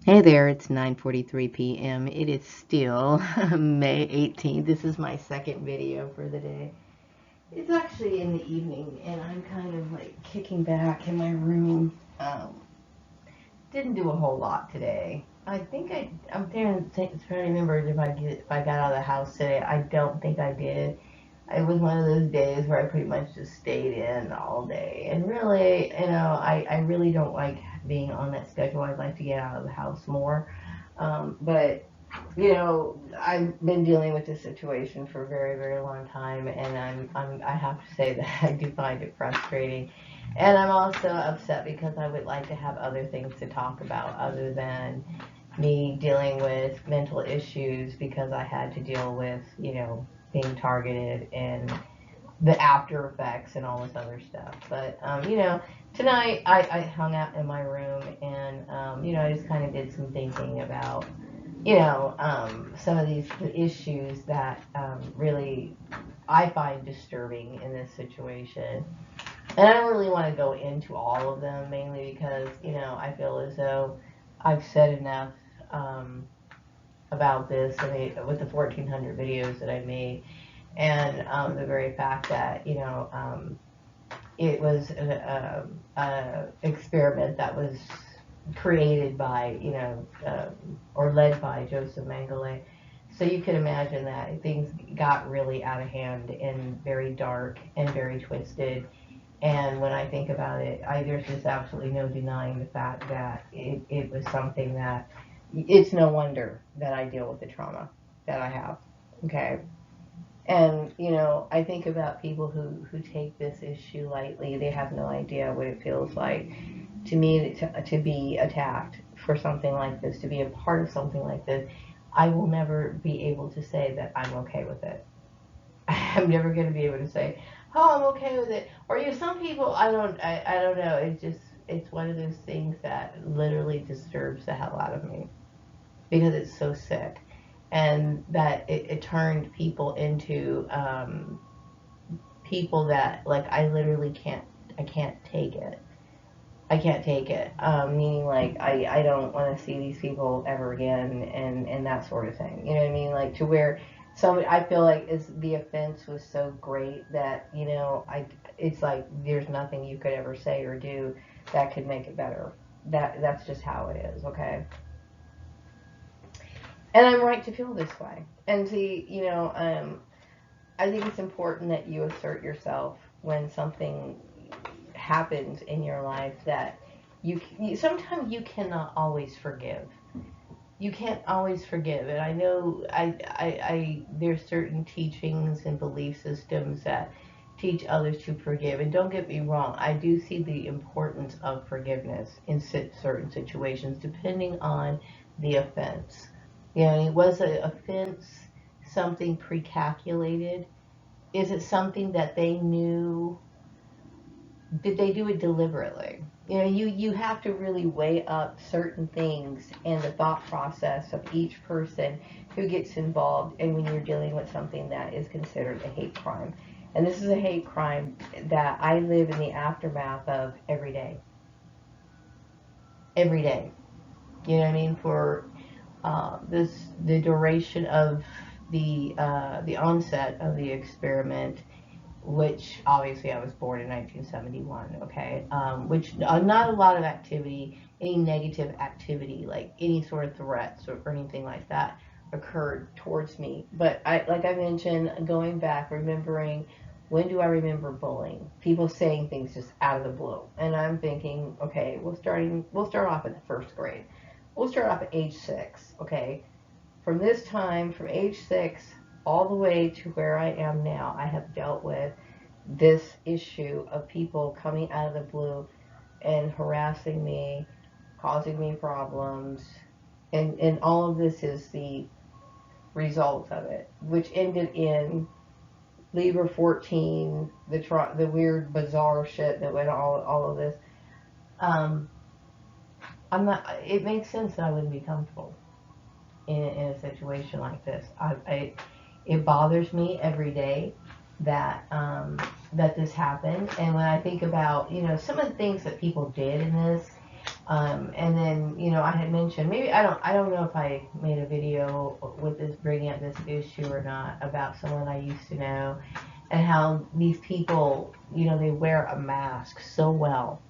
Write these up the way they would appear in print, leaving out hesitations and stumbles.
Hey there, it's 9:43 p.m. It is still May 18th. This is my second video for the day. It's actually in the evening, and I'm kind of like kicking back in my room. Didn't do a whole lot today. I'm trying to remember if I got out of the house today. I don't think I did. It was one of those days where I pretty much just stayed in all day. And really, I really don't like being on that schedule. I'd like to get out of the house more. But I've been dealing with this situation for a very, very long time, and I have to say that I do find it frustrating. And I'm also upset because I would like to have other things to talk about other than me dealing with mental issues because I had to deal with, being targeted and the after effects and all this other stuff. But, tonight I hung out in my room and, I just kind of did some thinking about, some of these issues that really I find disturbing in this situation. And I don't really want to go into all of them, mainly because, I feel as though I've said enough about this. I mean, with the 1,400 videos that I made, and the very fact that, it was an experiment that was created by, or led by Joseph Mengele. So you can imagine that things got really out of hand and very dark and very twisted. And when I think about it, there's just absolutely no denying the fact that it was something that it's no wonder that I deal with the trauma that I have. Okay. And, I think about people who take this issue lightly. They have no idea what it feels like to me to be attacked for something like this, to be a part of something like this. I will never be able to say that I'm okay with it. I'm never going to be able to say, "Oh, I'm okay with it." Or some people, I don't know. It's one of those things that literally disturbs the hell out of me because it's so sick, and that it turned people into people that like I can't take it. I can't take it. Meaning like I don't want to see these people ever again and that sort of thing. You know what I mean? Like to where I feel like is the offense was so great that, it's like there's nothing you could ever say or do that could make it better. That's just how it is, okay? And I'm right to feel this way. And see, I think it's important that you assert yourself when something happens in your life that sometimes you cannot always forgive. You can't always forgive, and I know there's certain teachings and belief systems that teach others to forgive. And don't get me wrong, I do see the importance of forgiveness in certain situations, depending on the offense. Was the offense something pre-calculated? Is it something that they knew? Did they do it deliberately? You have to really weigh up certain things and the thought process of each person who gets involved, and when you're dealing with something that is considered a hate crime. And this is a hate crime that I live in the aftermath of every day. Every day. You know what I mean? For the duration of the onset of the experiment, which obviously I was born in 1971, okay, which not a lot of activity, any negative activity, like any sort of threats or anything like that occurred towards me. But like I mentioned, going back, remembering, when do I remember bullying? People saying things just out of the blue. And I'm thinking, okay, we'll start off in the first grade. We'll start off at age 6, okay? From this time, from age 6 all the way to where I am now, I have dealt with this issue of people coming out of the blue and harassing me, causing me problems, and all of this is the result of it, which ended in Libra 14, the weird, bizarre shit that went all of this. Um, I'm not. It makes sense that I wouldn't be comfortable in a situation like this. It bothers me every day that that this happened. And when I think about some of the things that people did in this, And then, you know, I had mentioned, maybe, I don't know if I made a video with this, bringing up this issue or not, about someone I used to know, and how these people, you know, they wear a mask so well,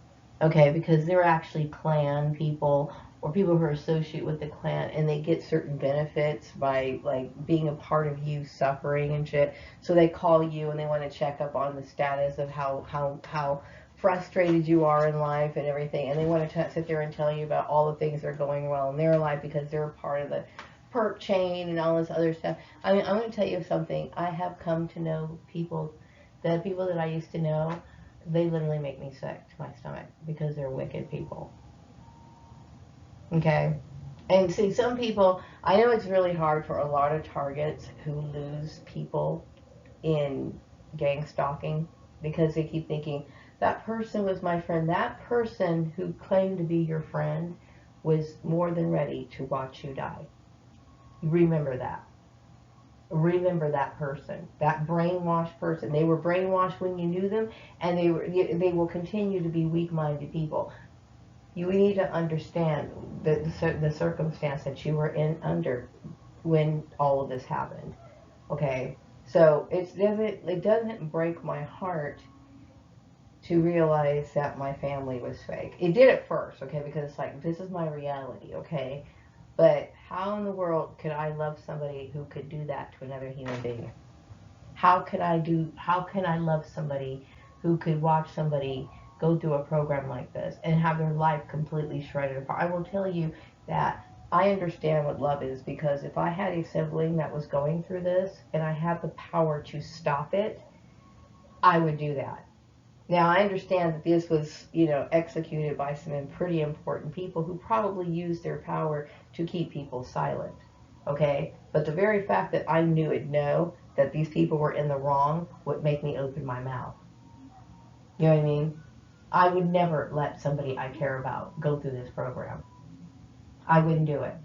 okay, because they're actually clan people or people who are associated with the clan, and they get certain benefits by like being a part of you suffering and shit. So they call you and they want to check up on the status of how frustrated you are in life and everything, and they want to sit there and tell you about all the things that are going well in their life because they're a part of the perk chain and all this other stuff. I mean, I'm going to tell you something. I have come to know people, the people that I used to know, they literally make me sick to my stomach because they're wicked people. Okay? And see, some people, I know it's really hard for a lot of targets who lose people in gang stalking because they keep thinking, that person was my friend. That person who claimed to be your friend was more than ready to watch you die. Remember that. Remember that person, that brainwashed person. They were brainwashed when you knew them, and they will continue to be weak-minded people. You need to understand the circumstance that you were in under when all of this happened. Okay, so it doesn't break my heart to realize that my family was fake. It did at first, okay, because it's like, this is my reality, okay? But how in the world could I love somebody who could do that to another human being? How can I love somebody who could watch somebody go through a program like this and have their life completely shredded apart? I will tell you that I understand what love is, because if I had a sibling that was going through this and I had the power to stop it, I would do that. Now, I understand that this was, you know, executed by some pretty important people who probably used their power to keep people silent, okay? But the very fact that I know that these people were in the wrong would make me open my mouth. You know what I mean? I would never let somebody I care about go through this program. I wouldn't do it,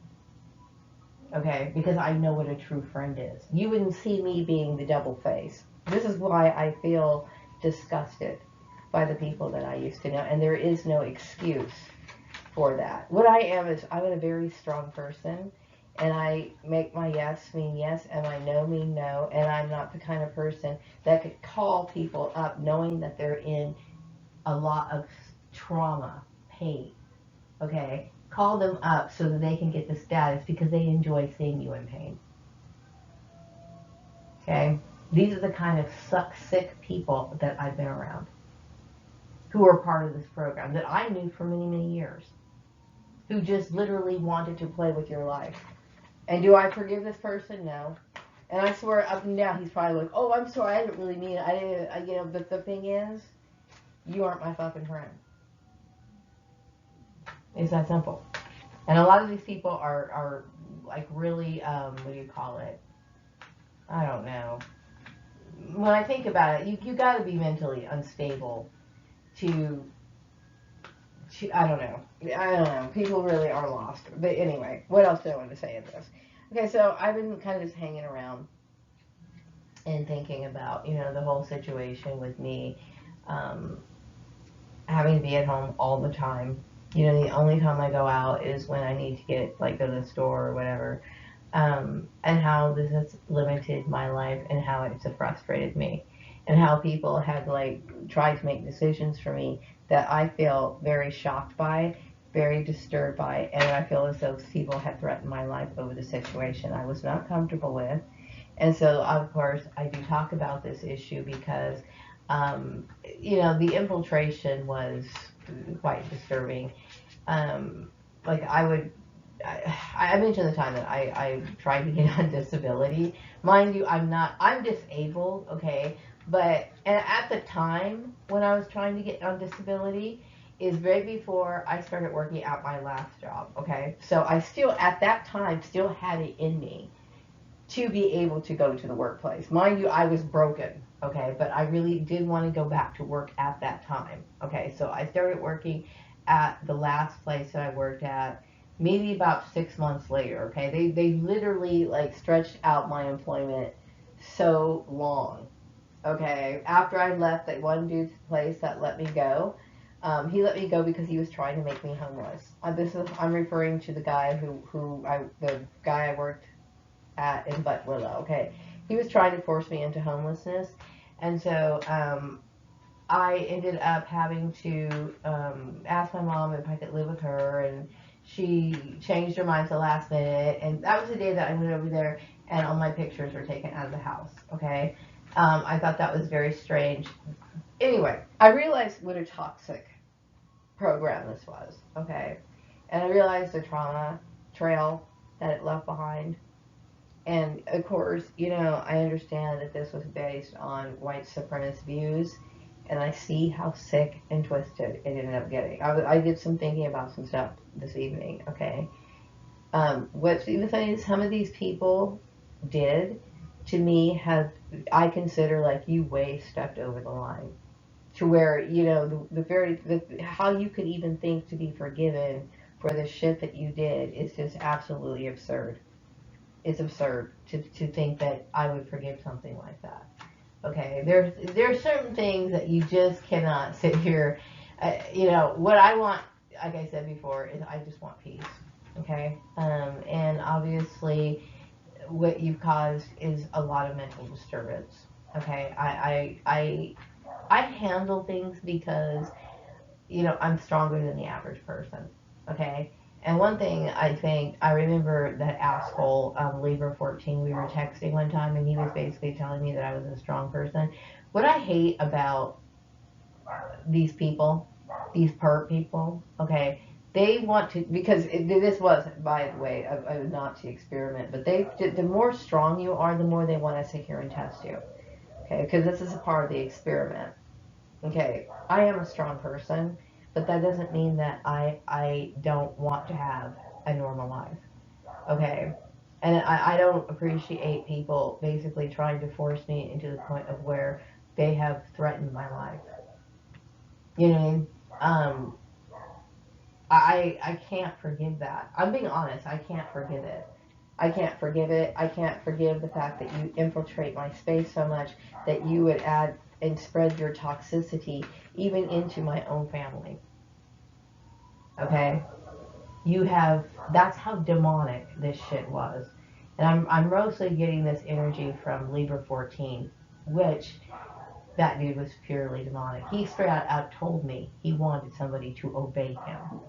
okay? Because I know what a true friend is. You wouldn't see me being the double face. This is why I feel disgusted by the people that I used to know, and there is no excuse for that. What I am is, I'm a very strong person, and I make my yes mean yes and my no mean no, and I'm not the kind of person that could call people up knowing that they're in a lot of trauma, pain, okay? Call them up so that they can get the status because they enjoy seeing you in pain, okay? These are the kind of sick people that I've been around, who are part of this program that I knew for many, many years, who just literally wanted to play with your life. And do I forgive this person? No. And I swear up and down, he's probably like, oh, I'm sorry, I didn't really mean it. I didn't, you know, but the thing is, you aren't my fucking friend. It's that simple. And a lot of these people are like really, what do you call it? I don't know. When I think about it, you got to be mentally unstable to, I don't know. I don't know. People really are lost. But anyway, what else do I want to say in this? Okay, so I've been kind of just hanging around and thinking about, you know, the whole situation with me having to be at home all the time. You know, the only time I go out is when I need to get, like, go to the store or whatever. And how this has limited my life and how it's frustrated me. And how people have, like, tried to make decisions for me that I feel very shocked by, very disturbed by, and I feel as though people have threatened my life over the situation I was not comfortable with. And so, of course, I do talk about this issue because, you know, the infiltration was quite disturbing. Like, I mentioned the time that I tried to get on disability. Mind you, I'm disabled, okay? But, and at the time when I was trying to get on disability is right before I started working at my last job, okay? So I still, at that time, still had it in me to be able to go to the workplace. Mind you, I was broken, okay? But I really did want to go back to work at that time, okay? So I started working at the last place that I worked at maybe about 6 months later, okay? They literally, like, stretched out my employment so long, okay? After I left that one dude's place that let me go, He let me go because he was trying to make me homeless. I'm referring to the guy the guy I worked at in Butwillow. Okay, he was trying to force me into homelessness, and so I ended up having to ask my mom if I could live with her, and she changed her mind at the last minute. And that was the day that I went over there, and all my pictures were taken out of the house. Okay, I thought that was very strange. Anyway, I realized what a toxic program this was. Okay, and I realized the trauma trail that it left behind. And of course, I understand that this was based on white supremacist views, and I see how sick and twisted it ended up getting. I did some thinking about some stuff this evening, okay? What's even funny is some of these people did, to me, I consider like you way stepped over the line. To where, how you could even think to be forgiven for the shit that you did is just absolutely absurd. It's absurd to think that I would forgive something like that. Okay, there's certain things that you just cannot sit here. What I want, like I said before, is I just want peace. Okay, and obviously, what you've caused is a lot of mental disturbance. Okay, I handle things because I'm stronger than the average person. Okay. And one thing I remember that asshole, Libra 14, we were texting one time and he was basically telling me that I was a strong person. What I hate about these people, these perp people, okay, they want to, because this was, by the way, a Nazi experiment, but the more strong you are, the more they want to sit here and test you. Okay. Because this is a part of the experiment. Okay, I am a strong person, but that doesn't mean that I don't want to have a normal life. Okay, and I don't appreciate people basically trying to force me into the point of where they have threatened my life. You know what I mean? Um, I can't forgive that. I'm being honest. I can't forgive it. I can't forgive it. I can't forgive the fact that you infiltrate my space so much that you would add and spread your toxicity even into my own family. Okay? That's how demonic this shit was. And I'm mostly getting this energy from Libra 14, which that dude was purely demonic. He straight out told me he wanted somebody to obey him.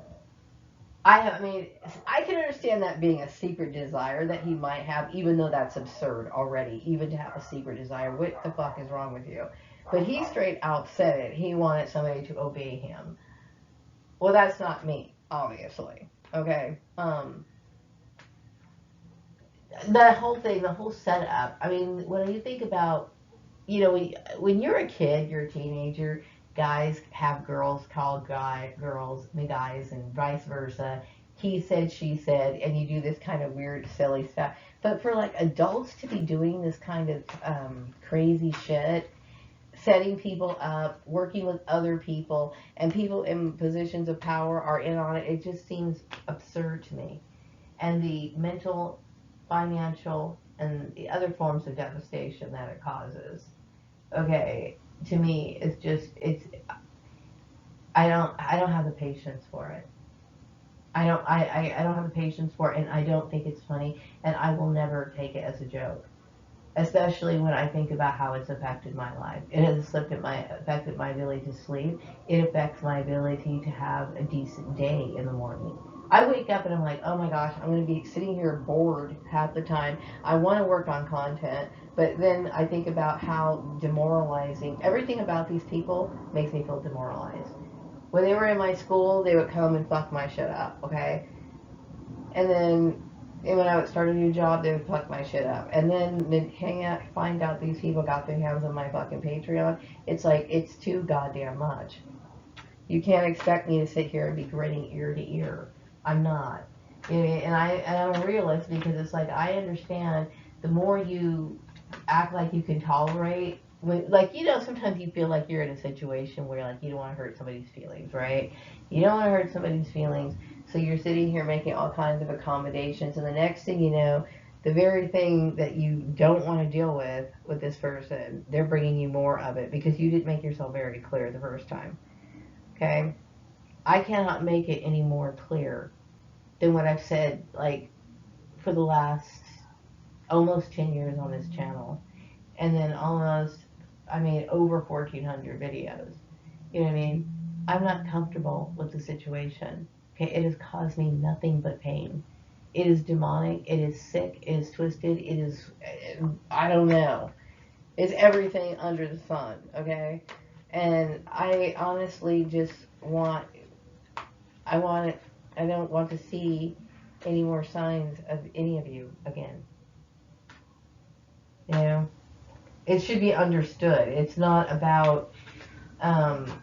I mean, I can understand that being a secret desire that he might have, even though that's absurd already, even to have a secret desire. What the fuck is wrong with you? But he straight out said it. He wanted somebody to obey him. Well, that's not me, obviously. Okay. The whole thing, the whole setup. I mean, when you think about, when you're a kid, you're a teenager, guys have girls call girls the guys and vice versa. He said, she said, and you do this kind of weird, silly stuff. But for like adults to be doing this kind of crazy shit, setting people up, working with other people, and people in positions of power are in on it, it just seems absurd to me. And the mental, financial, and the other forms of devastation that it causes. Okay, to me, I don't have the patience for it. I don't have the patience for it, and I don't think it's funny, and I will never take it as a joke. Especially when I think about how it's affected my life. It has affected my ability to sleep. It affects my ability to have a decent day in the morning. I wake up and I'm like, oh my gosh, I'm going to be sitting here bored half the time. I want to work on content, but then I think about how demoralizing everything about these people makes me feel demoralized. When they were in my school, they would come and fuck my shit up, okay? And then when I would start a new job, they would fuck my shit up. And then they'd hang out, find out these people got their hands on my fucking Patreon. It's like, it's too goddamn much. You can't expect me to sit here and be grinning ear to ear. I'm not. And I'm a realist because it's like I understand the more you act like you can tolerate, like sometimes you feel like you're in a situation where like you don't want to hurt somebody's feelings, right? You don't want to hurt somebody's feelings, so you're sitting here making all kinds of accommodations, and the next thing you know, the very thing that you don't want to deal with this person, they're bringing you more of it because you didn't make yourself very clear the first time. Okay? I cannot make it any more clear than what I've said, like, for the last almost 10 years on this channel. And then almost, I mean, over 1,400 videos. You know what I mean? I'm not comfortable with the situation. Okay? It has caused me nothing but pain. It is demonic. It is sick. It is twisted. It is, I don't know. It's everything under the sun, okay? And I honestly just want, I want it, I don't want to see any more signs of any of you again. You know? It should be understood. Um,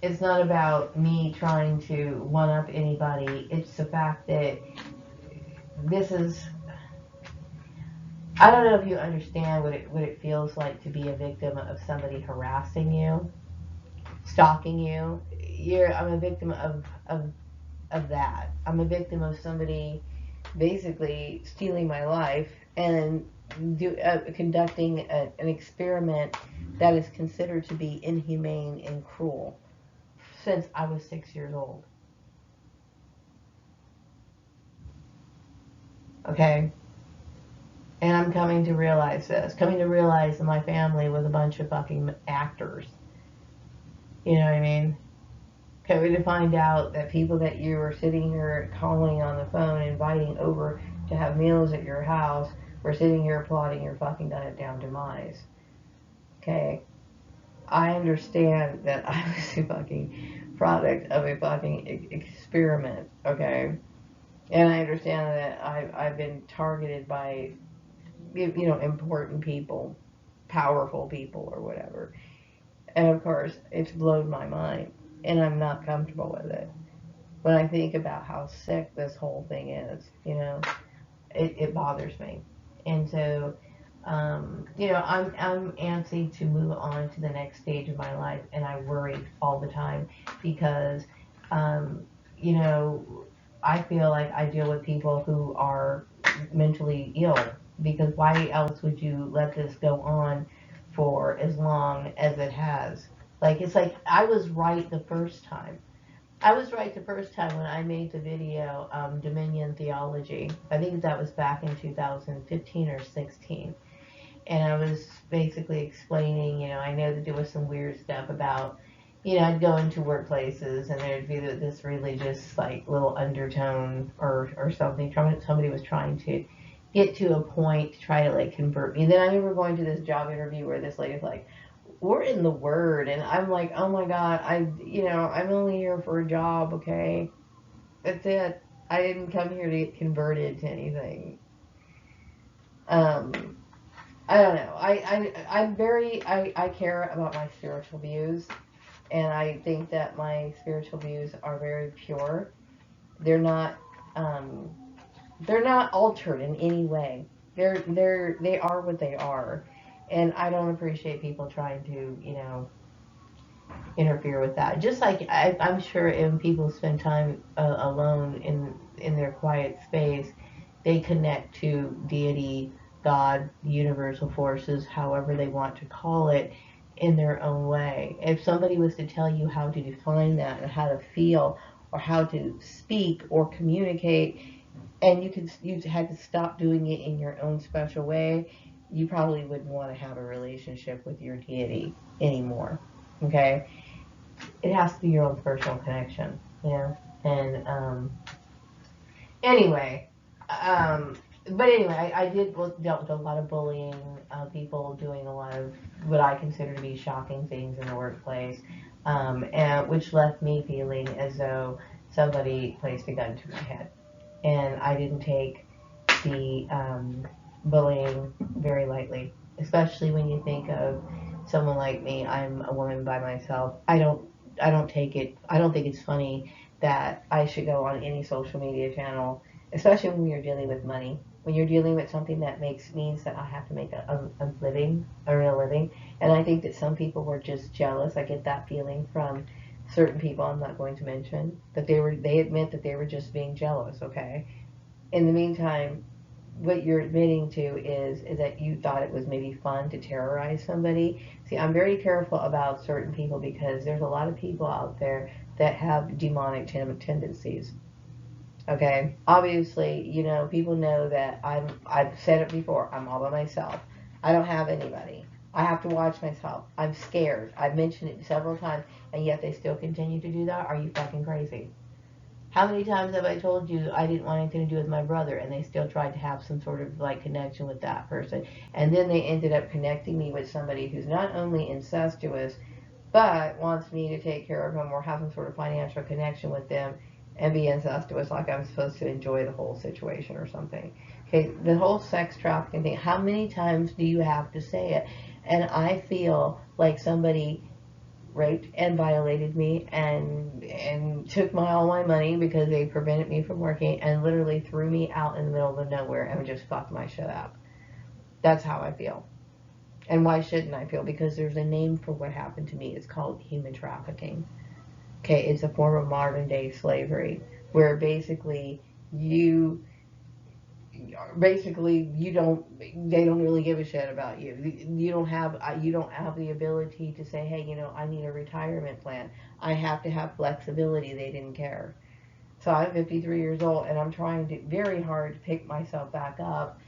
it's not about me trying to one up anybody. It's the fact that this is, I don't know if you understand what it feels like to be a victim of somebody harassing you, stalking you. I'm a victim of that. I'm a victim of somebody basically stealing my life and conducting an experiment that is considered to be inhumane and cruel since I was 6 years old. Okay? And I'm coming to realize this. Coming to realize that my family was a bunch of fucking actors. You know what I mean? Coming to find out that people that you were sitting here calling on the phone, inviting over to have meals at your house, were sitting here plotting your fucking down demise. Okay? I understand that I was a fucking product of a fucking experiment. Okay? And I understand that I've been targeted by, you know, important people, powerful people, or whatever. And of course, it's blown my mind, and I'm not comfortable with it. When I think about how sick this whole thing is, you know, it bothers me. And so, you know, I'm antsy to move on to the next stage of my life, and I worry all the time because, you know, I feel like I deal with people who are mentally ill, because why else would you let this go on for as long as it has? Like, it's like I was right the first time. I was right the first time when I made the video, Dominion Theology. I think that was back in 2015 or 16. And I was basically explaining, you know, I know that there was some weird stuff about, you know, I'd go into workplaces and there'd be this religious, like, little undertone or something. Somebody was trying to get to a point to try to, like, convert me. And then I remember going to this job interview where this lady's like, we're in the Word, and I'm like, oh my God, you know, I'm only here for a job, okay? That's it. I didn't come here to get converted to anything. Um, I don't know. I care about my spiritual views, and I think that my spiritual views are very pure. They're not, um, they're not altered in any way. They are what they are, and I don't appreciate people trying to, you know, interfere with that. Just like I'm sure if people spend time alone in their quiet space, they connect to deity, God, universal forces, however they want to call it, in their own way. If somebody was to tell you how to define that and how to feel or how to speak or communicate, and you had to stop doing it in your own special way, you probably wouldn't want to have a relationship with your deity anymore. Okay? It has to be your own personal connection, you know. And anyway, um, but anyway, I did dealt with a lot of bullying, people doing a lot of what I consider to be shocking things in the workplace, and which left me feeling as though somebody placed a gun to my head, and I didn't take the bullying very lightly, especially when you think of someone like me. I'm a woman by myself. I don't take it. I don't think it's funny that I should go on any social media channel, especially when you're dealing with money. When you're dealing with something that means that I have to make a living, a real living, and I think that some people were just jealous. I get that feeling from certain people. I'm not going to mention that they admit that they were just being jealous. Okay. In the meantime, what you're admitting to is that you thought it was maybe fun to terrorize somebody. See, I'm very careful about certain people because there's a lot of people out there that have demonic tendencies. Okay, obviously, people know that I've said it before, I'm all by myself. I don't have anybody. I have to watch myself. I'm scared. I've mentioned it several times, and yet they still continue to do that. Are you fucking crazy? How many times have I told you I didn't want anything to do with my brother, and they still tried to have some sort of like connection with that person, and then they ended up connecting me with somebody who's not only incestuous but wants me to take care of them or have some sort of financial connection with them and be incestuous, like I'm supposed to enjoy the whole situation or something. Okay, the whole sex trafficking thing, how many times do you have to say it? And I feel like somebody raped and violated me and took all my money because they prevented me from working and literally threw me out in the middle of nowhere and just fucked my shit up. That's how I feel. And why shouldn't I feel? Because there's a name for what happened to me. It's called human trafficking. Okay, it's a form of modern day slavery where you they don't really give a shit about you. You don't have the ability to say, hey, I need a retirement plan. I have to have flexibility. They didn't care. So I'm 53 years old and I'm trying to very hard to pick myself back up,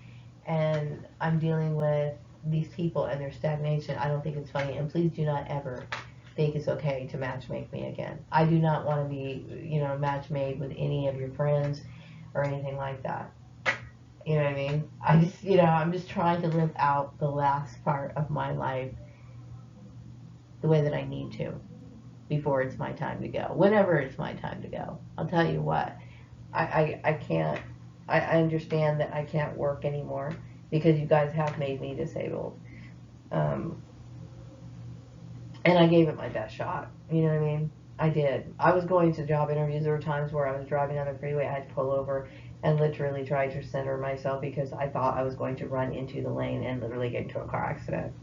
and I'm dealing with these people and their stagnation. I don't think it's funny, and please do not ever think it's okay to match make me again. I do not want to be, match made with any of your friends or anything like that. You know what I mean? I'm just trying to live out the last part of my life the way that I need to before it's my time to go. Whenever it's my time to go. I'll tell you what, I can't, I understand that I can't work anymore because you guys have made me disabled. Um, and I gave it my best shot. You know what I mean? I did. I was going to job interviews. There were times where I was driving on the freeway. I had to pull over and literally try to center myself because I thought I was going to run into the lane and literally get into a car accident.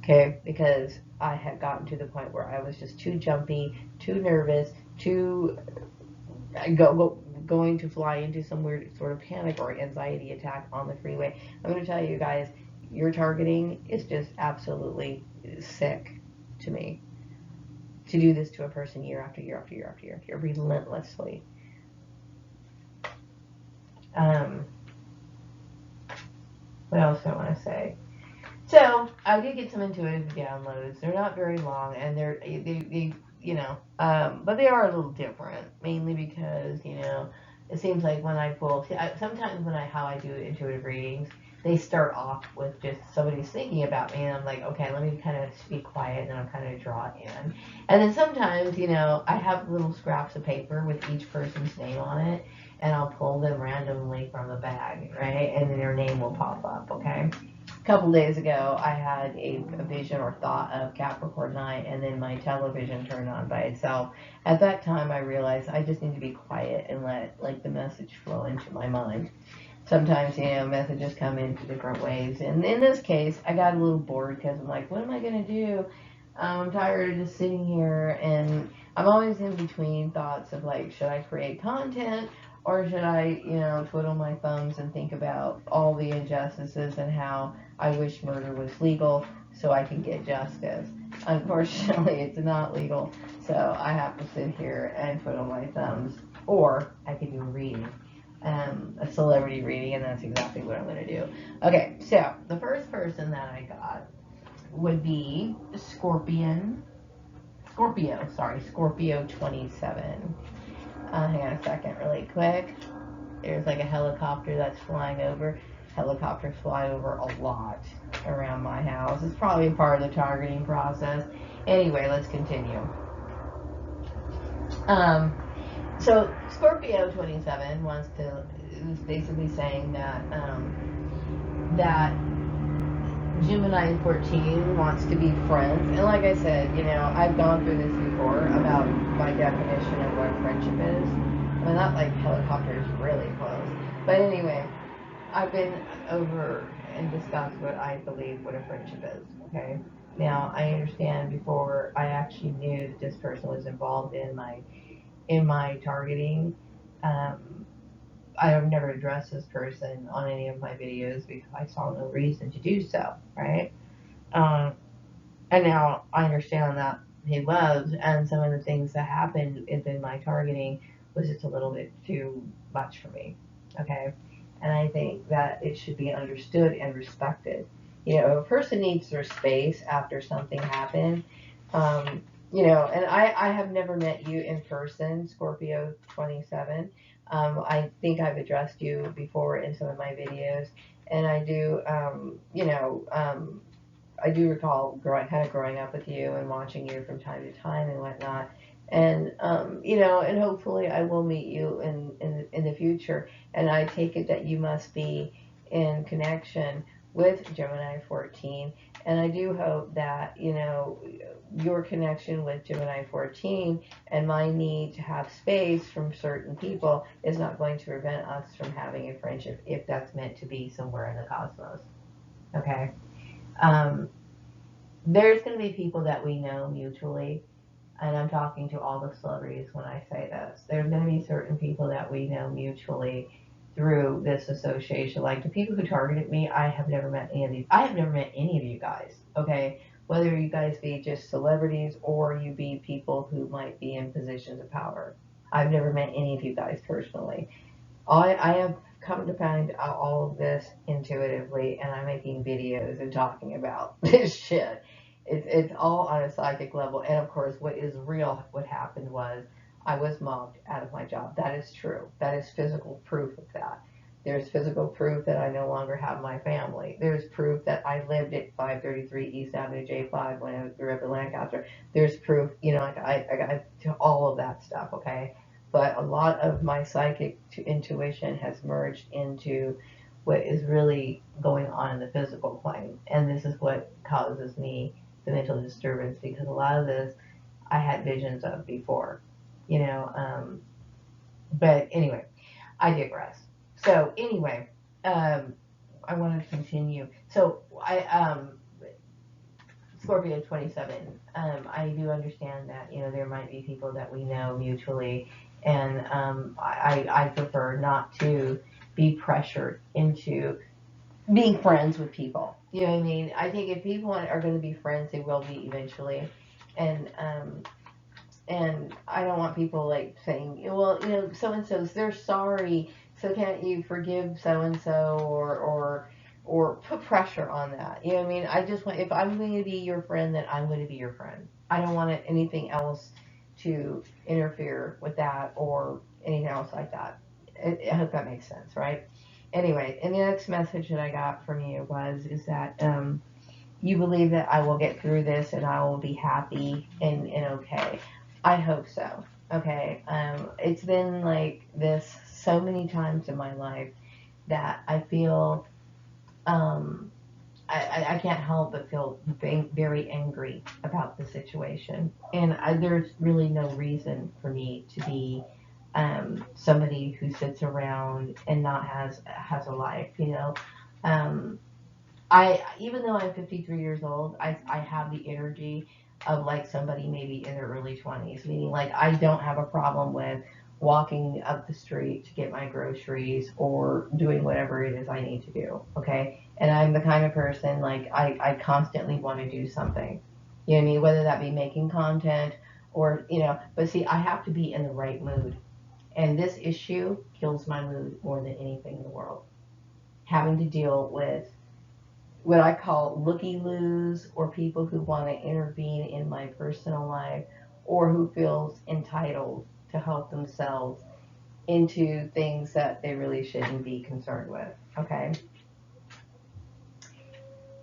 Okay, because I had gotten to the point where I was just too jumpy, too nervous, too going to fly into some weird sort of panic or anxiety attack on the freeway. I'm going to tell you guys, your targeting is just absolutely sick to me. To do this to a person year after year after year after year after year, relentlessly. Um, what else do I want to say? So I did get some intuitive downloads. They're not very long, and but they are a little different. Mainly because it seems like when I pull, sometimes how I do intuitive readings, they start off with just somebody's thinking about me, and I'm like, okay, let me kind of be quiet, and I'll kind of draw it in. And then sometimes, I have little scraps of paper with each person's name on it, and I'll pull them randomly from the bag, right? And then their name will pop up, okay? A couple days ago, I had a vision or thought of Capricorn night, and then my television turned on by itself. At that time, I realized I just need to be quiet and let like the message flow into my mind. Sometimes, messages come in different ways, and in this case, I got a little bored because I'm like, what am I gonna do? I'm tired of just sitting here, and I'm always in between thoughts of like, should I create content or should I, twiddle my thumbs and think about all the injustices and how I wish murder was legal so I can get justice. Unfortunately, it's not legal, so I have to sit here and twiddle my thumbs, or I could do a reading. A celebrity reading, and that's exactly what I'm going to do. Okay, so the first person that I got would be Scorpio 27. Hang on a second, really quick. There's like a helicopter that's flying over. Helicopters fly over a lot around my house. It's probably part of the targeting process. Anyway, let's continue. Um, so Scorpio 27 is basically saying that Gemini 14 wants to be friends. And like I said, I've gone through this before about my definition of what friendship is. I mean, not like helicopters really close. But anyway, I've been over and discussed what I believe what a friendship is, okay? Now, I understand before I actually knew that this person was involved in my targeting, um, I have never addressed this person on any of my videos because I saw no reason to do so, right? Um, and now I understand that he was, and some of the things that happened within my targeting was just a little bit too much for me. Okay, and I think that it should be understood and respected. You know, if a person needs their space after something happened, um, and I have never met you in person, Scorpio 27. I think I've addressed you before in some of my videos, and I do, I do recall growing up with you and watching you from time to time and whatnot. And and hopefully I will meet you in the future. And I take it that you must be in connection with Gemini 14. And I do hope that your connection with Gemini 14 and my need to have space from certain people is not going to prevent us from having a friendship if that's meant to be somewhere in the cosmos. Okay. Um, there's going to be people that we know mutually, and I'm talking to all the celebrities when I say this. There's going to be certain people that we know mutually through this association. Like the people who targeted me, I have never met any of these. I have never met any of you guys. Okay, whether you guys be just celebrities or you be people who might be in positions of power. I've never met any of you guys personally. I have come to find out all of this intuitively, and I'm making videos and talking about this shit. It's all on a psychic level, and of course, what is real, what happened was I was mobbed out of my job. That is true. That is physical proof of that. There's physical proof that I no longer have my family. There's proof that I lived at 533 East Avenue J5 when I grew up in Lancaster. There's proof, like I got to all of that stuff, okay? But a lot of my psychic intuition has merged into what is really going on in the physical plane. And this is what causes me the mental disturbance because a lot of this I had visions of before, you know. But anyway, I digress. So anyway, um, I want to continue. So Scorpio 27. I do understand that there might be people that we know mutually, and I prefer not to be pressured into being friends with people. You know what I mean? I think if people are going to be friends, they will be eventually, and I don't want people like saying, well, so and so's they're sorry, so can't you forgive so and so or put pressure on that. You know what I mean? I just want if I'm going to be your friend, then I'm going to be your friend. I don't want anything else to interfere with that or anything else like that. I hope that makes sense, right? Anyway, and the next message that I got from you is that you believe that I will get through this and I will be happy and okay. I hope so. Okay. It's been like this so many times in my life that I feel um, I can't help but feel very angry about the situation. And there's really no reason for me to be somebody who sits around and not has a life, Um, I even though I'm 53 years old, I have the energy of like somebody maybe in their early 20s, meaning like I don't have a problem with walking up the street to get my groceries or doing whatever it is I need to do. Okay. And I'm the kind of person like I constantly want to do something. You know what I mean? Whether that be making content or, but see, I have to be in the right mood. And this issue kills my mood more than anything in the world. Having to deal with what I call looky loos or people who want to intervene in my personal life or who feels entitled to help themselves into things that they really shouldn't be concerned with. Okay.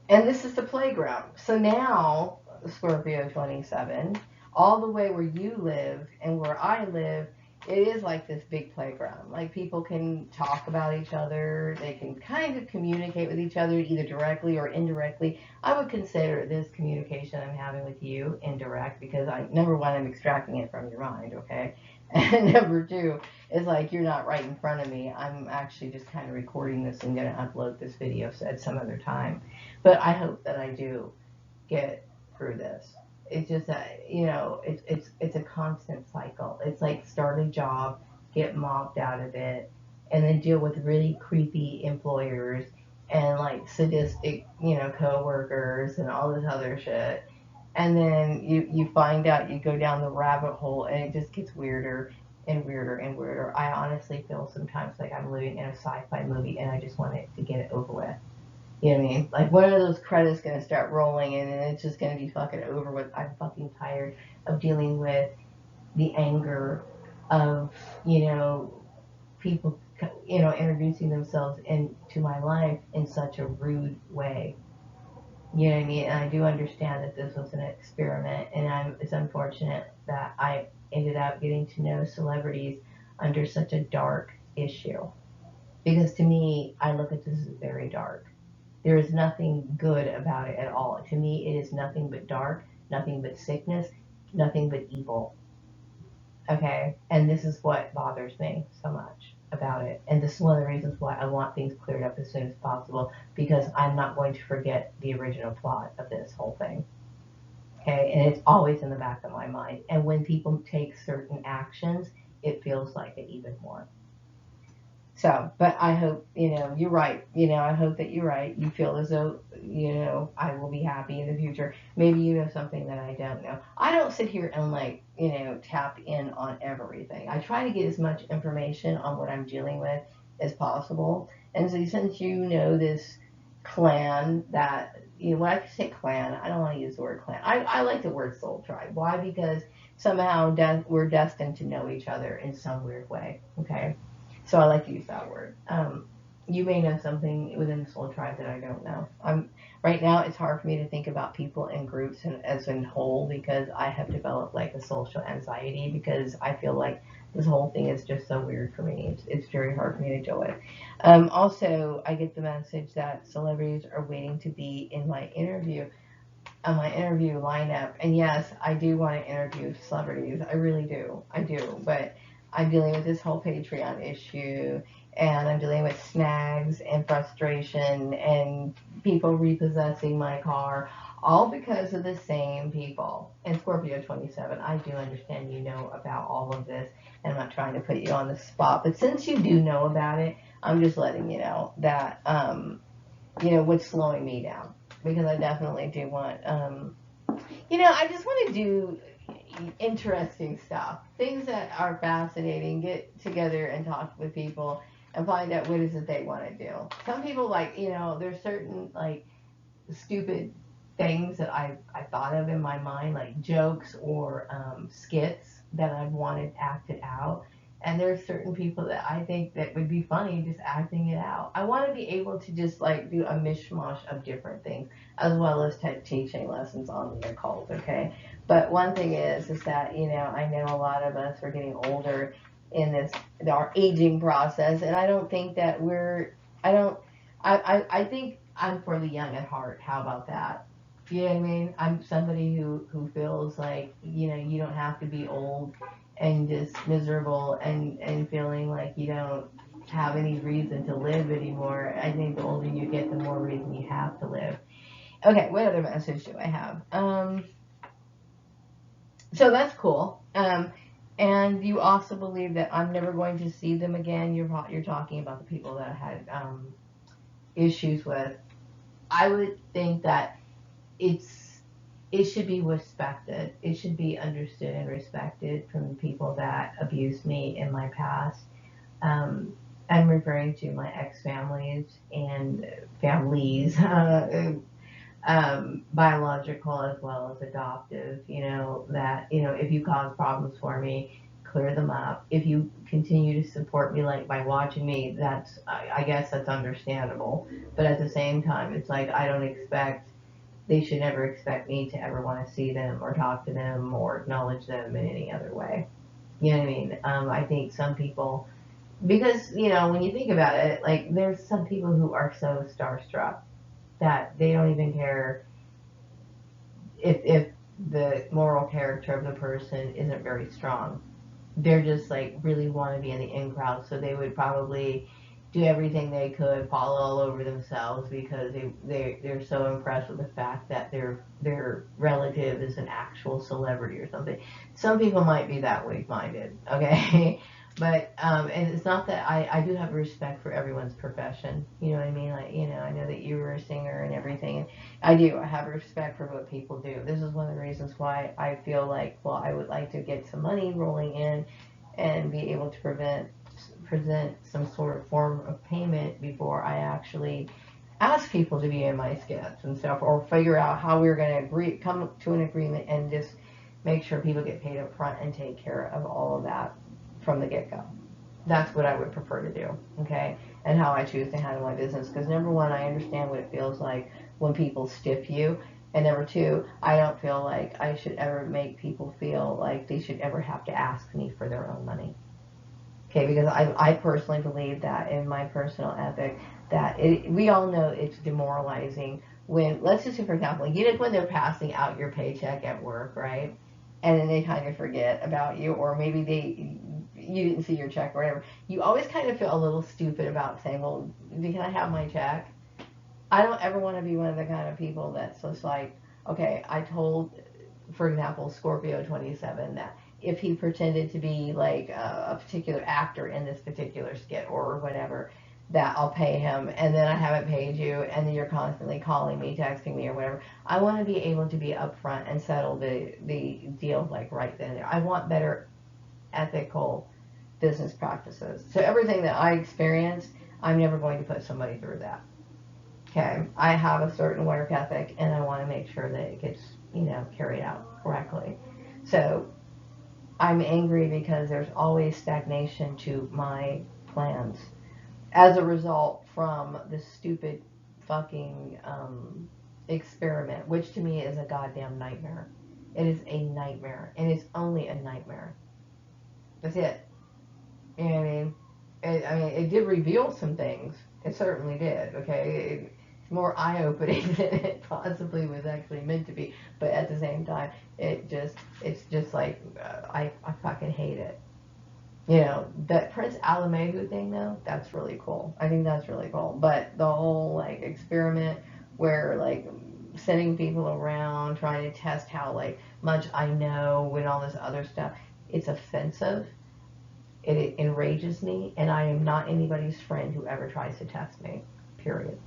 And this is the playground. So now, Scorpio 27, all the way where you live and where I live, it is like this big playground. Like people can talk about each other, they can kind of communicate with each other either directly or indirectly. I would consider this communication I'm having with you indirect because number one, I'm extracting it from your mind, okay? And number two, it's like you're not right in front of me. I'm actually just kind of recording this and going to upload this video at some other time. But I hope that I do get through this. It's just that it's a constant cycle. It's like start a job, get mobbed out of it, and then deal with really creepy employers and like sadistic, coworkers and all this other shit. And then you find out, you go down the rabbit hole, and it just gets weirder and weirder and weirder. I honestly feel sometimes like I'm living in a sci-fi movie, and I just want it to get it over with. You know what I mean? Like, when are those credits gonna start rolling, and then it's just gonna be fucking over with? I'm fucking tired of dealing with the anger of, people, introducing themselves into my life in such a rude way. You know what I mean? And I do understand that this was an experiment, and it's unfortunate that I ended up getting to know celebrities under such a dark issue. Because to me, I look at this as very dark. There is nothing good about it at all. To me, it is nothing but dark, nothing but sickness, nothing but evil. Okay? And this is what bothers me so much about it. And this is one of the reasons why I want things cleared up as soon as possible, because I'm not going to forget the original plot of this whole thing. Okay? And it's always in the back of my mind. And when people take certain actions, it feels like it even more. So, but I hope, you're right. I hope that you're right. You feel as though, I will be happy in the future. Maybe you know something that I don't know. I don't sit here and, like, tap in on everything. I try to get as much information on what I'm dealing with as possible. And so, since you know this clan that, when I say clan, I don't want to use the word clan. I like the word soul tribe. Why? Because somehow we're destined to know each other in some weird way. Okay. So I like to use that word. You may know something within the soul tribe that I don't know. Right now, it's hard for me to think about people in groups and as in whole, because I have developed like a social anxiety, because I feel like this whole thing is just so weird for me. It's very hard for me to deal with. Also, I get the message that celebrities are waiting to be in my interview, on my interview lineup. And yes, I do want to interview celebrities. I really do. I do. But I'm dealing with this whole Patreon issue, and I'm dealing with snags and frustration and people repossessing my car, all because of the same people. And Scorpio 27, I do understand you know about all of this, and I'm not trying to put you on the spot, but since you do know about it, I'm just letting you know that, what's slowing me down. Because I definitely do want, I just want to do interesting stuff, things that are fascinating, get together and talk with people and find out what is it they want to do. Some people, like, there's certain, like, stupid things that I thought of in my mind, like jokes or skits that I wanted acted out. And there's certain people that I think that would be funny just acting it out. I want to be able to just, like, do a mishmash of different things, as well as teaching lessons on the occult. Okay, but one thing is that, I know a lot of us are getting older in our aging process, and I don't think that I don't. I think I'm for the young at heart. How about that? You know what I mean? I'm somebody who feels like, you don't have to be old and just miserable and feeling like you don't have any reason to live anymore. I think the older you get, the more reason you have to live. Okay, what other message do I have? So that's cool. And you also believe that I'm never going to see them again. You're talking about the people that I had issues with. I would think that it should be respected. It should be understood and respected from the people that abused me in my past. I'm referring to my ex-families and families, biological as well as adoptive. That, if you cause problems for me, clear them up. If you continue to support me, like, by watching me, I guess that's understandable. But at the same time, it's like, I don't expect they should never expect me to ever want to see them or talk to them or acknowledge them in any other way. You know what I mean? I think some people, because, when you think about it, like, there's some people who are so starstruck that they don't even care if the moral character of the person isn't very strong. They're just, like, really want to be in the in crowd, so they would probably do everything they could, fall all over themselves, because they're so impressed with the fact that their relative is an actual celebrity or something. Some people might be that way minded, okay? But and it's not that I do have respect for everyone's profession. You know what I mean? Like, you know, I know that you were a singer and everything. And I have respect for what people do. This is one of the reasons why I feel like, well, I would like to get some money rolling in and be able to present some sort of form of payment before I actually ask people to be in my skits and stuff, or figure out how we're going to come to an agreement and just make sure people get paid up front and take care of all of that from the get-go. That's what I would prefer to do, okay? And how I choose to handle my business. Because number one, I understand what it feels like when people stiff you. And number two, I don't feel like I should ever make people feel like they should ever have to ask me for their own money. Okay, because I personally believe that in my personal ethic, that we all know it's demoralizing when, let's just say, for example, you know, when they're passing out your paycheck at work, right? And then they kind of forget about you, or maybe you didn't see your check or whatever. You always kind of feel a little stupid about saying, well, can I have my check? I don't ever want to be one of the kind of people that's just like, okay, I told, for example, Scorpio 27, that if he pretended to be like a particular actor in this particular skit or whatever, that I'll pay him, and then I haven't paid you, and then you're constantly calling me, texting me, or whatever. I want to be able to be upfront and settle the deal like right then and there. I want better ethical business practices. So everything that I experienced, I'm never going to put somebody through that. Okay, I have a certain work ethic, and I want to make sure that it gets, you know, carried out correctly. So I'm angry because there's always stagnation to my plans as a result from this stupid fucking experiment, which to me is a goddamn nightmare. It is a nightmare, and it's only a nightmare. That's it. You know what I mean? It did reveal some things. It certainly did. Okay, it's more eye-opening than it possibly was actually meant to be. But at the same time, it's just like I fucking hate it. You know, that Prince Alamehu thing though, that's really cool. I think that's really cool. But the whole like experiment where like sending people around trying to test how like much I know and all this other stuff, it's offensive. It enrages me, and I am not anybody's friend who ever tries to test me. Period.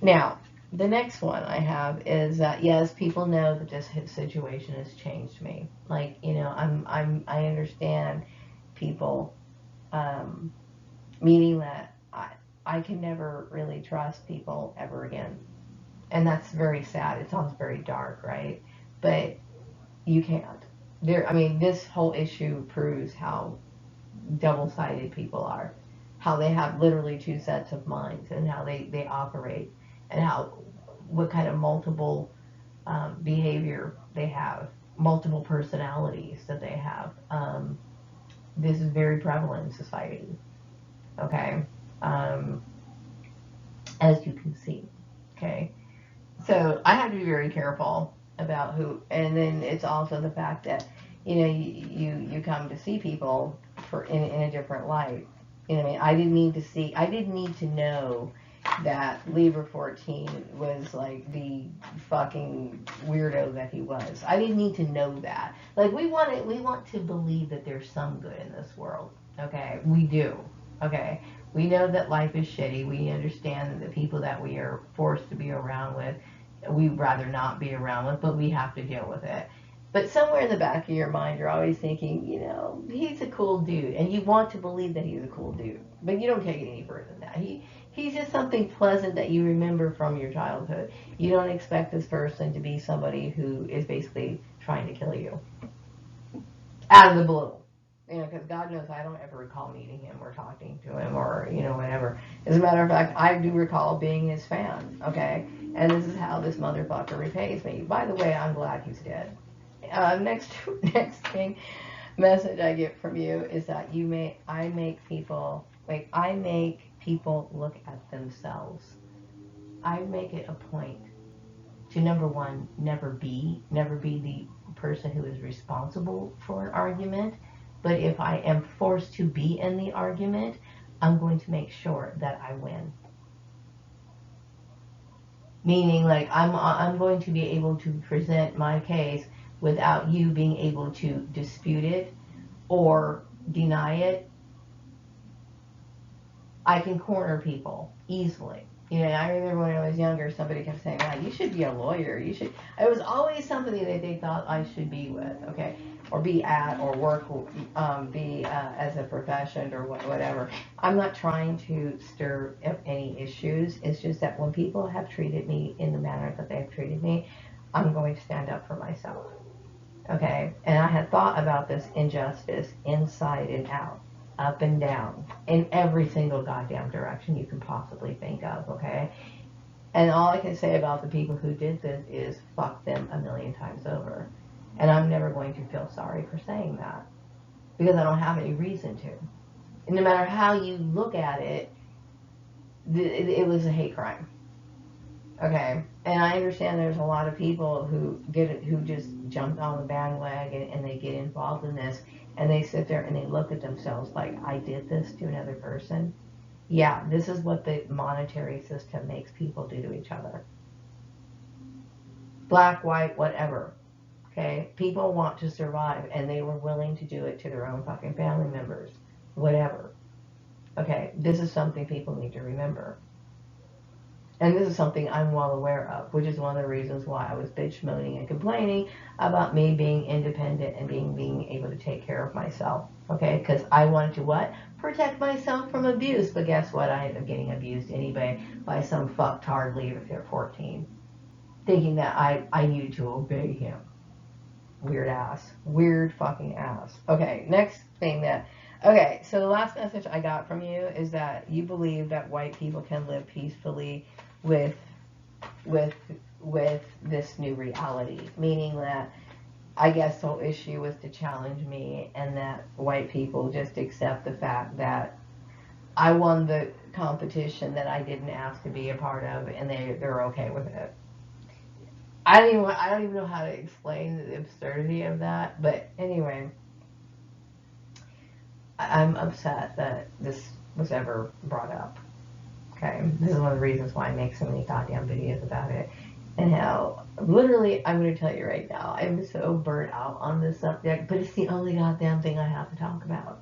Now, the next one I have is that yes, people know that this situation has changed me. Like, you know, I understand people, um, meaning that I can never really trust people ever again, and that's very sad. It sounds very dark, right? But you can't. There, I mean, this whole issue proves how double-sided people are, how they have literally two sets of minds, and how they operate, and how what kind of multiple behavior they have, multiple personalities that they have. This is very prevalent in society. Okay, um, as you can see. Okay, so I have to be very careful about who, and then it's also the fact that you know you come to see people for in a different light. You know what I mean? I didn't need to know that Libra 14 was like the fucking weirdo that he was. I didn't need to know that. Like we want to believe that there's some good in this world. Okay, we do. Okay, we know that life is shitty. We understand that the people that we are forced to be around with, we'd rather not be around with, but we have to deal with it. But somewhere in the back of your mind, you're always thinking, you know, he's a cool dude, and you want to believe that he's a cool dude, but you don't take it any further than that. He's just something pleasant that you remember from your childhood. You don't expect this person to be somebody who is basically trying to kill you out of the blue. You know, because God knows I don't ever recall meeting him or talking to him or, you know, whatever. As a matter of fact, I do recall being his fan, okay? And this is how this motherfucker repays me. By the way, I'm glad he's dead. Next, next thing, message I get from you is that I make people, look at themselves. I make it a point to, number one, never be the person who is responsible for an argument. But if I am forced to be in the argument, I'm going to make sure that I win. Meaning, like, I'm going to be able to present my case without you being able to dispute it or deny it, I can corner people easily. You know, I remember when I was younger, somebody kept saying, "Wow, you should be a lawyer. You should." It was always somebody that they thought I should be with, okay, or be at, or work, be as a profession or whatever. I'm not trying to stir up any issues. It's just that when people have treated me in the manner that they have treated me, I'm going to stand up for myself, okay. And I had thought about this injustice inside and out, up and down, in every single goddamn direction you can possibly think of, okay? And all I can say about the people who did this is fuck them a million times over. And I'm never going to feel sorry for saying that because I don't have any reason to. And no matter how you look at it, it was a hate crime. Okay, and I understand there's a lot of people who who just jumped on the bandwagon and they get involved in this and they sit there and they look at themselves like, I did this to another person. Yeah, this is what the monetary system makes people do to each other. Black, white, whatever. Okay, people want to survive and they were willing to do it to their own fucking family members, whatever. Okay, this is something people need to remember. And this is something I'm well aware of, which is one of the reasons why I was bitch moaning and complaining about me being independent and being able to take care of myself. Okay, because I wanted to what? Protect myself from abuse. But guess what? I ended up getting abused anyway by some fucktard leader at 14, thinking that I needed to obey him. Weird ass. Weird fucking ass. Okay, next thing that. Okay, so the last message I got from you is that you believe that white people can live peacefully with with with this new reality, meaning that I guess the whole issue was to challenge me and that white people just accept the fact that I won the competition that I didn't ask to be a part of and they're okay with it. I don't even know how to explain the absurdity of that, but anyway, I'm upset that this was ever brought up. Okay, this is one of the reasons why I make so many goddamn videos about it. And how, literally, I'm going to tell you right now, I'm so burnt out on this subject, but it's the only goddamn thing I have to talk about.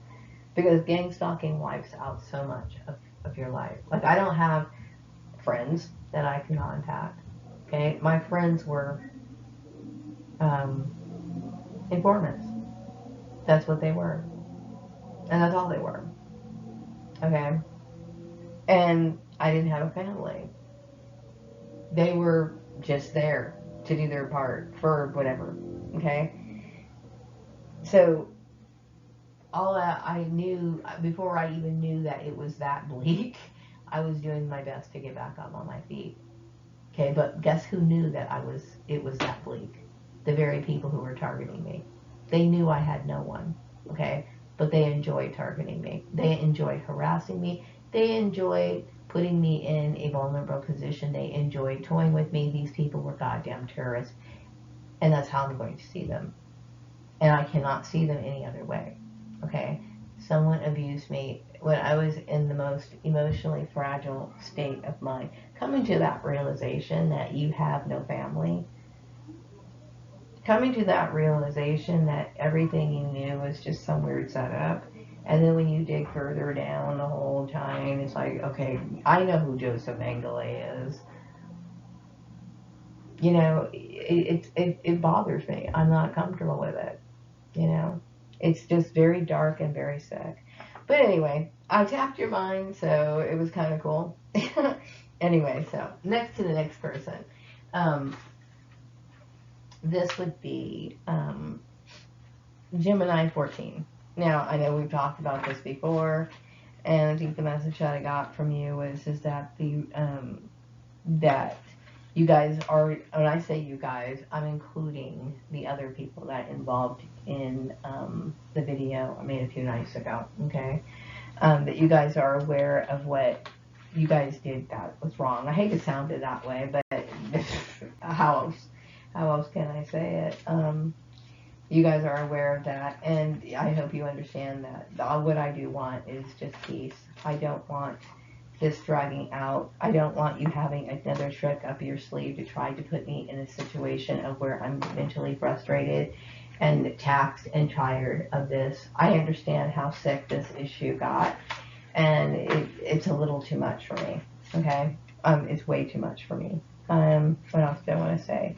Because gang stalking wipes out so much of your life. Like, I don't have friends that I can contact. Okay, my friends were um, informants. That's what they were. And that's all they were. Okay, and I didn't have a family. They were just there to do their part for whatever. Okay, so all that I knew before I even knew that it was that bleak, I was doing my best to get back up on my feet. Okay, but guess who knew that it was that bleak? The very people who were targeting me. They knew I had no one. Okay, but they enjoyed targeting me. They enjoyed harassing me. They enjoyed putting me in a vulnerable position. They enjoyed toying with me. These people were goddamn terrorists, and that's how I'm going to see them. And I cannot see them any other way. Okay, someone abused me when I was in the most emotionally fragile state of mind. Coming to that realization that you have no family, coming to that realization that everything you knew was just some weird setup, and then when you dig further down the whole time, it's like, okay, I know who Joseph Mengele is. You know, it bothers me. I'm not comfortable with it. You know, it's just very dark and very sick. But anyway, I tapped your mind, so it was kind of cool. Anyway, so next to the next person. Um, this would be Gemini 14. Now, I know we've talked about this before, and I think the message that I got from you was is that that you guys are, when I say you guys, I'm including the other people that involved in the video I made a few nights ago, okay? That you guys are aware of what you guys did that was wrong. I hate to sound it that way, but how else can I say it? You guys are aware of that, and I hope you understand that what I do want is just peace. I don't want this dragging out. I don't want you having another trick up your sleeve to try to put me in a situation of where I'm mentally frustrated and taxed and tired of this. I understand how sick this issue got, and it's a little too much for me. Okay, it's way too much for me. What else do I want to say?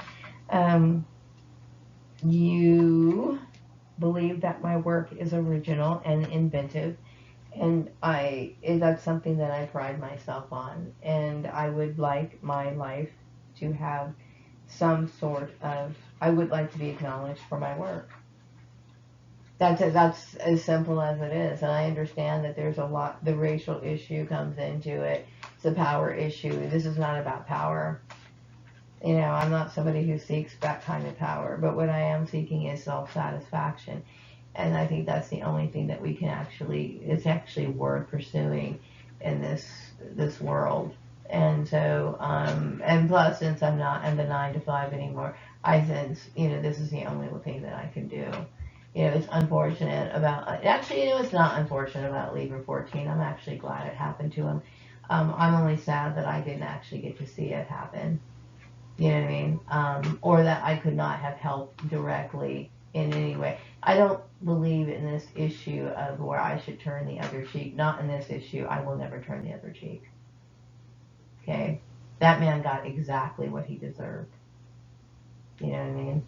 You believe that my work is original and inventive, and that's something that I pride myself on, and I would like my life to have some sort of, I would like to be acknowledged for my work. That's as simple as it is, and I understand that there's a lot, the racial issue comes into it, it's a power issue. This is not about power. You know, I'm not somebody who seeks that kind of power, but what I am seeking is self-satisfaction. And I think that's the only thing that we can it's actually worth pursuing in this world. And so, and plus, since I'm not in the 9 to 5 anymore, I sense, you know, this is the only thing that I can do. You know, it's unfortunate about, actually, you know, it's not unfortunate about leaving 14. I'm actually glad it happened to him. I'm only sad that I didn't actually get to see it happen. You know what I mean? Or that I could not have helped directly in any way. I don't believe in this issue of where I should turn the other cheek. Not in this issue. I will never turn the other cheek. Okay? That man got exactly what he deserved. You know what I mean?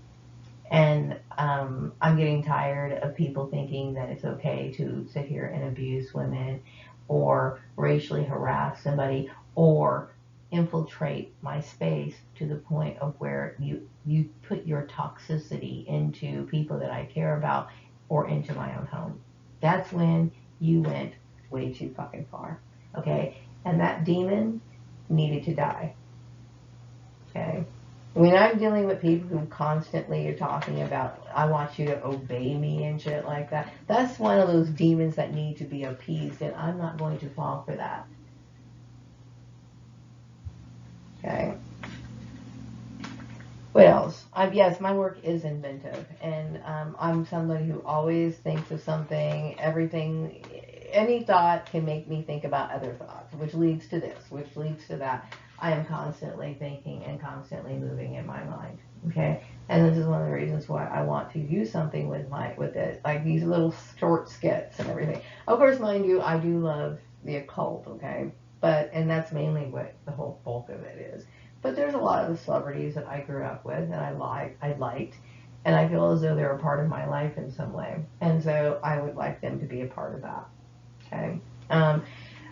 And I'm getting tired of people thinking that it's okay to sit here and abuse women or racially harass somebody or infiltrate my space to the point of where you put your toxicity into people that I care about or into my own home. That's when you went way too fucking far. Okay? And that demon needed to die. Okay? When I'm dealing with people who constantly are talking about, I want you to obey me and shit like that, that's one of those demons that need to be appeased, and I'm not going to fall for that. Okay. What else? Yes, my work is inventive, and I'm somebody who always thinks of something, everything, any thought can make me think about other thoughts, which leads to this, which leads to that. I am constantly thinking and constantly moving in my mind. Okay, and this is one of the reasons why I want to use something with it, like these little short skits and everything. Of course, mind you, I do love the occult. Okay, and that's mainly what the whole bulk of it is. But there's a lot of the celebrities that I grew up with and I liked, and I feel as though they're a part of my life in some way, and so I would like them to be a part of that. Okay.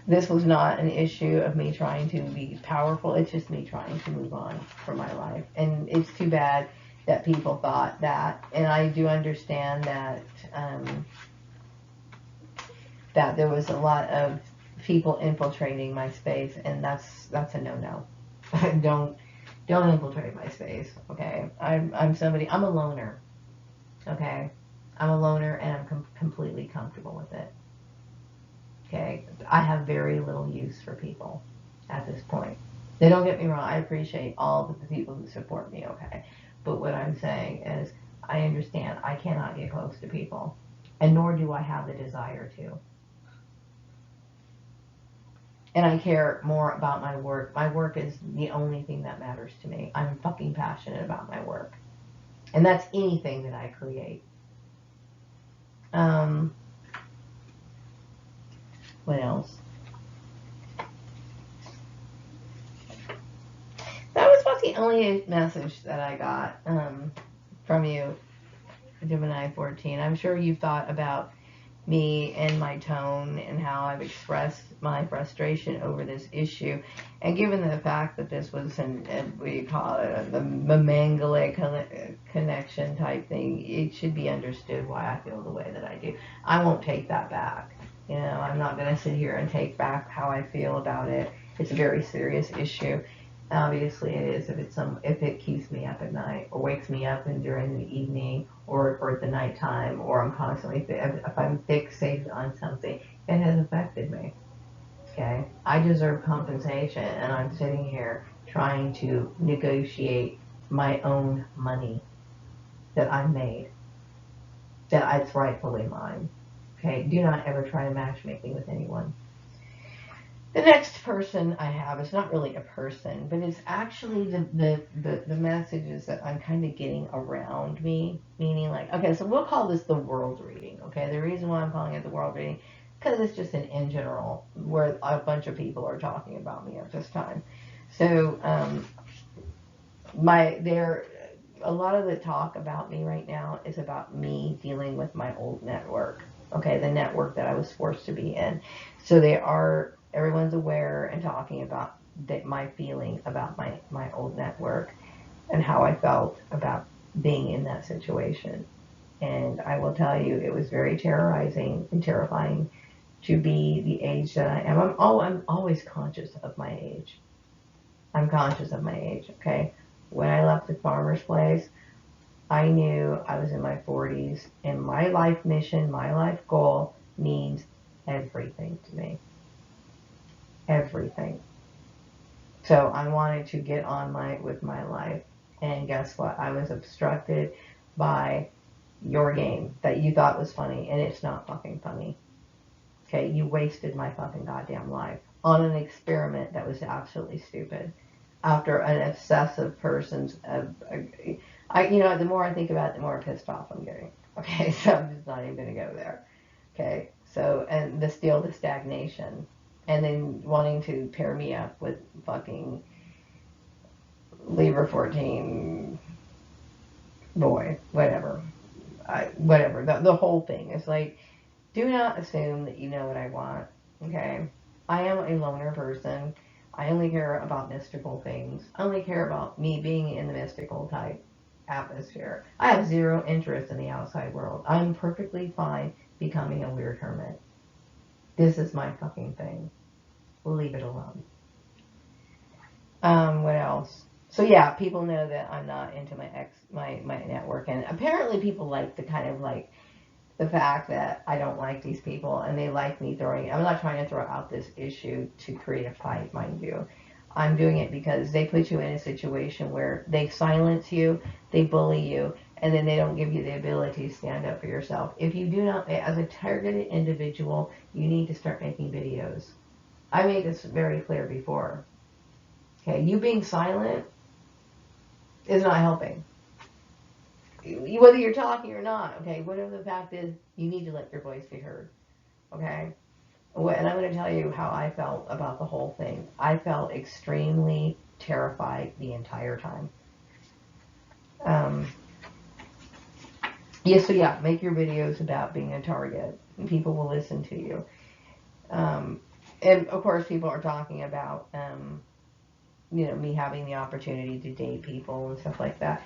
This was not an issue of me trying to be powerful. It's just me trying to move on from my life. And it's too bad that people thought that. And I do understand that that there was a lot of people infiltrating my space, and that's a no-no. Don't infiltrate my space. Okay. I'm a loner. Okay. I'm a loner, and I'm completely comfortable with it. Okay, I have very little use for people at this point. They don't get me wrong. I appreciate all of the people who support me, okay? But what I'm saying is I understand I cannot get close to people, and nor do I have the desire to. And I care more about my work. My work is the only thing that matters to me. I'm fucking passionate about my work. And that's anything that I create. What else? That was about the only message that I got from you, Gemini 14. I'm sure you've thought about me and my tone and how I've expressed my frustration over this issue. And given the fact that this was we call it the Mangala connection type thing, it should be understood why I feel the way that I do. I won't take that back. You know, I'm not going to sit here and take back how I feel about it. It's a very serious issue. Obviously it is if it keeps me up at night or wakes me up during the evening or at the nighttime, or I'm constantly, if I'm fixated on something, it has affected me. Okay? I deserve compensation, and I'm sitting here trying to negotiate my own money that I made, that it's rightfully mine. Okay? Do not ever try to match make me with anyone. The next person I have is not really a person, but it's actually the messages that I'm kind of getting around me. Meaning, like, okay, so we'll call this the world reading. Okay, the reason why I'm calling it the world reading, because it's just in general where a bunch of people are talking about me at this time. So there a lot of the talk about me right now is about me dealing with my old network. Okay, the network that I was forced to be in. So everyone's aware and talking about that my feeling about my old network and how I felt about being in that situation. And I will tell you, it was very terrorizing and terrifying to be the age that I am. I'm always conscious of my age. I'm conscious of my age, okay? When I left the farmer's place, I knew I was in my 40s, and my life mission, my life goal means everything to me. Everything. So I wanted to get on with my life, and guess what? I was obstructed by your game that you thought was funny, and it's not fucking funny. Okay, you wasted my fucking goddamn life on an experiment that was absolutely stupid. After an obsessive person's, the more I think about it, the more pissed off I'm getting. Okay, so I'm just not even gonna go there. Okay, so and the stagnation, and then wanting to pair me up with fucking Libra 14 boy, whatever, whatever. The whole thing is like, do not assume that you know what I want. Okay, I am a loner person. I only care about mystical things. I only care about me being in the mystical type atmosphere. I have zero interest in the outside world. I'm perfectly fine becoming a weird hermit. This is my fucking thing. We'll leave it alone. What else? So yeah, people know that I'm not into my network, and apparently people like the kind of like the fact that I don't like these people and they like me I'm not trying to throw out this issue to create a fight, mind you. I'm doing it because they put you in a situation where they silence you, they bully you, and then they don't give you the ability to stand up for yourself. If you do not, as a targeted individual, you need to start making videos. I made this very clear before. Okay, you being silent is not helping. Whether you're talking or not, okay, whatever the fact is, you need to let your voice be heard, okay? And I'm going to tell you how I felt about the whole thing. I felt extremely terrified the entire time. So yeah, make your videos about being a target, and people will listen to you. And of course, people are talking about, me having the opportunity to date people and stuff like that.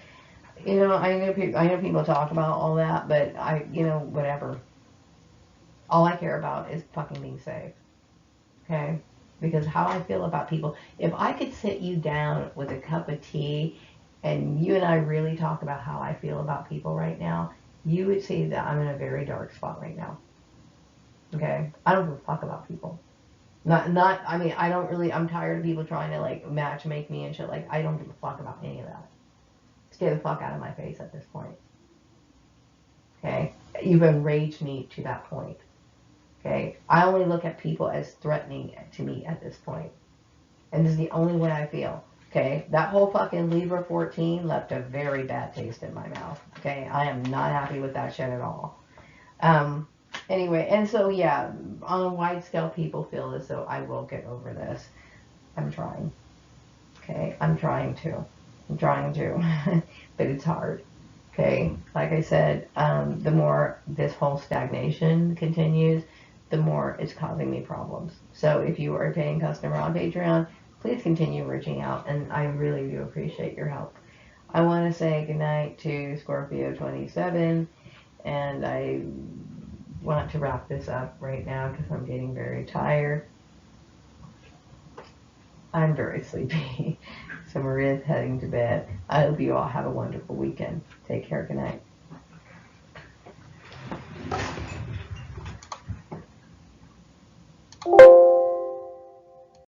I know people talk about all that, but whatever. All I care about is fucking being safe. Okay? Because how I feel about people, if I could sit you down with a cup of tea and you and I really talk about how I feel about people right now, you would see that I'm in a very dark spot right now. Okay? I don't give a fuck about people. I don't really, I'm tired of people trying to like match make me and shit. Like, I don't give a fuck about any of that. Stay the fuck out of my face at this point. Okay? You've enraged me to that point. Okay? I only look at people as threatening to me at this point. And this is the only way I feel. Okay? That whole fucking Libra 14 left a very bad taste in my mouth. Okay? I am not happy with that shit at all. Anyway, and so yeah, on a wide scale, people feel as though I will get over this. I'm trying. Okay? I'm trying to. But it's hard. Okay, like I said, the more this whole stagnation continues, the more it's causing me problems. So if you are a paying customer on Patreon, please continue reaching out, and I really do appreciate your help. I want to say goodnight to Scorpio 27, and I want to wrap this up right now because I'm getting very tired. I'm very sleepy. So Maria's heading to bed. I hope you all have a wonderful weekend. Take care. Good night.